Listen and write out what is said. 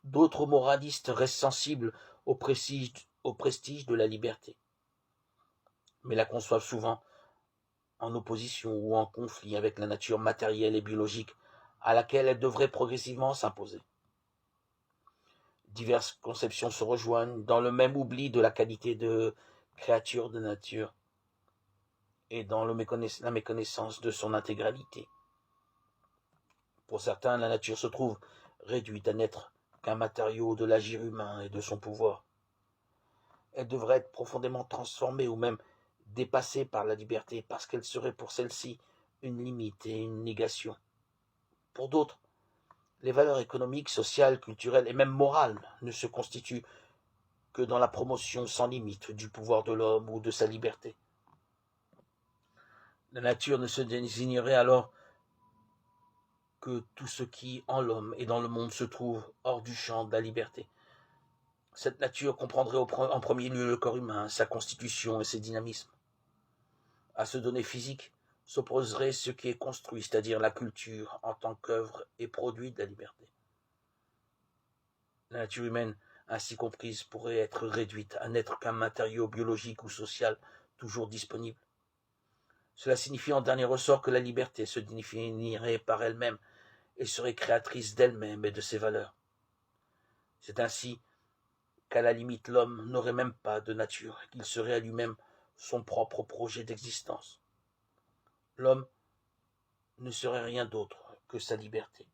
D'autres moralistes restent sensibles au prestige de la liberté, mais la conçoivent souvent en opposition ou en conflit avec la nature matérielle et biologique à laquelle elle devrait progressivement s'imposer. Diverses conceptions se rejoignent dans le même oubli de la qualité de créature de nature et dans la méconnaissance de son intégralité. Pour certains, la nature se trouve réduite à n'être qu'un matériau de l'agir humain et de son pouvoir. Elle devrait être profondément transformée ou même dépassée par la liberté parce qu'elle serait pour celle-ci une limite et une négation. Pour d'autres, les valeurs économiques, sociales, culturelles et même morales ne se constituent que dans la promotion sans limite du pouvoir de l'homme ou de sa liberté. La nature ne se désignerait alors que tout ce qui, en l'homme et dans le monde, se trouve hors du champ de la liberté. Cette nature comprendrait en premier lieu le corps humain, sa constitution et ses dynamismes. À ce donné physique s'opposerait ce qui est construit, c'est-à-dire la culture en tant qu'œuvre et produit de la liberté. La nature humaine, ainsi comprise, pourrait être réduite à n'être qu'un matériau biologique ou social toujours disponible. Cela signifie en dernier ressort que la liberté se définirait par elle-même et serait créatrice d'elle-même et de ses valeurs. C'est ainsi qu'à la limite l'homme n'aurait même pas de nature, qu'il serait à lui-même son propre projet d'existence. L'homme ne serait rien d'autre que sa liberté.